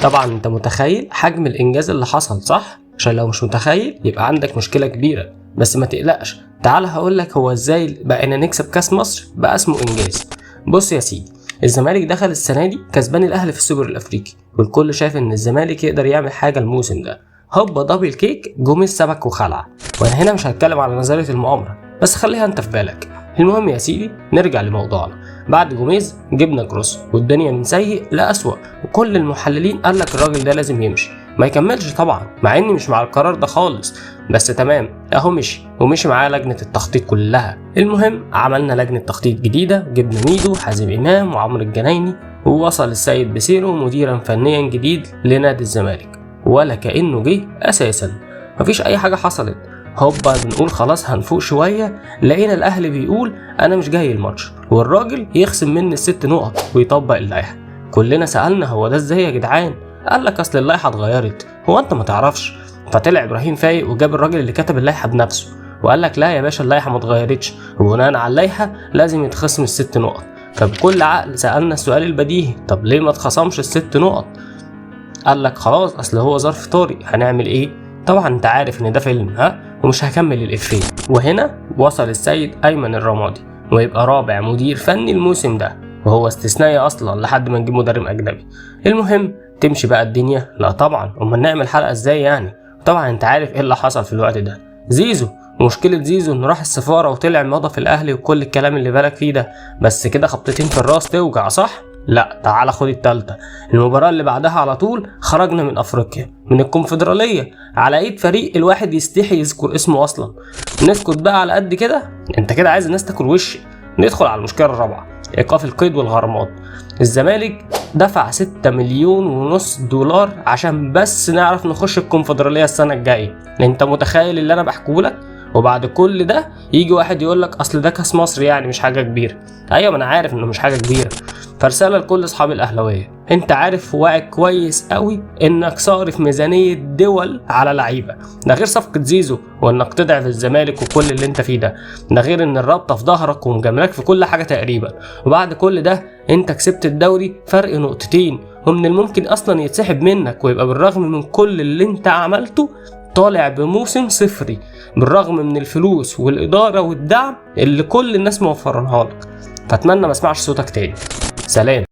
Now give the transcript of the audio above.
طبعا انت متخيل حجم الانجاز اللي حصل صح؟ عشان لو مش متخيل يبقى عندك مشكلة كبيرة، بس ما تقلقش، تعال هقولك هو ازاي بقينا نكسب كاس مصر بقى اسمه انجاز. بص يا سيدي، الزمالك دخل السنة دي كسبان الاهلي في السوبر الافريقي، والكل شايف ان الزمالك يقدر يعمل حاجة الموسم ده. هوبا دبل كيك، جوميز سبك وخلع. وانا هنا مش هتكلم على نظرية المؤامرة، بس خليها انت في بالك. المهم يا سيدي نرجع لموضوعنا. بعد جوميز جبنا كروس، والدنيا من سيء لأسوأ، وكل المحللين قال لك الراجل ده لازم يمشي ما يكملش طبعا، مع اني مش مع القرار ده خالص، بس تمام اهو مشي، ومشي معاه لجنة التخطيط كلها. المهم عملنا لجنة تخطيط جديدة، جبنا ميدو حازم امام وعمرو الجنايني، ووصل السيد بسيرو مديرا فنيا جديد لنادي الزمالك، ولا كأنه جه اساسا. مفيش اي حاجة حصلت. هوبا بنقول خلاص هنفوق شوية، لقينا الاهلي بيقول انا مش جاي الماتش، والراجل يخصم مني ال6 نقط ويطبق اللائحة. كلنا سألنا هو ده ازاي يا جدعان؟ قال لك اصل اللائحة اتغيرت. هو انت ما تعرفش؟ فطلع ابراهيم فايق وجاب الراجل اللي كتب اللائحة بنفسه، وقال لك لا يا باشا اللائحة ما اتغيرتش، وبناء على اللائحة لازم يتخصم ال6 نقط. فبكل عقل سألنا السؤال البديهي، طب ليه ما اتخصمش ال6 نقط؟ قال لك خلاص اصل هو ظرف طارئ، هنعمل ايه؟ طبعا انت عارف ان ده فيلم ومش هكمل الافيه. وهنا وصل السيد ايمن الرمادي ويبقى رابع مدير فني الموسم ده، وهو استثنائي اصلا لحد ما نجيب مدرب اجنبي. المهم تمشي بقى الدنيا؟ لا طبعا، امال نعمل حلقه ازاي يعني؟ طبعا انت عارف ايه اللي حصل في الوقت ده. زيزو، مشكله زيزو انه راح السفاره وطلع مضى في الاهلي وكل الكلام اللي بالك فيه ده، بس كده خبطتين في الراس توجع صح؟ لا تعال خد التالتة. المباراة اللي بعدها على طول خرجنا من افريقيا من الكونفدرالية على ايد فريق الواحد يستحي يذكر اسمه اصلا. نسكت بقى على قد كده؟ انت كده عايز الناس تاكل وشي. ندخل على المشكلة الرابعة، ايقاف القيد والغرامات. الزمالك دفع 6 مليون ونص دولار عشان بس نعرف نخش الكونفدرالية السنة الجاية. انت متخيل اللي انا بحكولك؟ وبعد كل ده يجي واحد يقولك اصل ده كاس مصر يعني مش حاجة كبيرة. ايوه ما انا عارف انه مش حاجة كبيرة. فرسالة لكل اصحاب الاهلاوية، انت عارف واعي كويس قوي انك صارف ميزانية دول على لعيبة، ده غير صفقة زيزو وانك تضعف الزمالك وكل اللي انت فيه ده غير ان الرابطة في ظهرك ومجاملك في كل حاجة تقريبا. وبعد كل ده انت كسبت الدوري فرق نقطتين، ومن الممكن اصلا يتسحب منك، ويبقى بالرغم من كل اللي انت عملته طالع بموسم صفري، بالرغم من الفلوس والإدارة والدعم اللي كل الناس موفرنها لك. فأتمنى ما اسمعش صوتك تاني. سلام.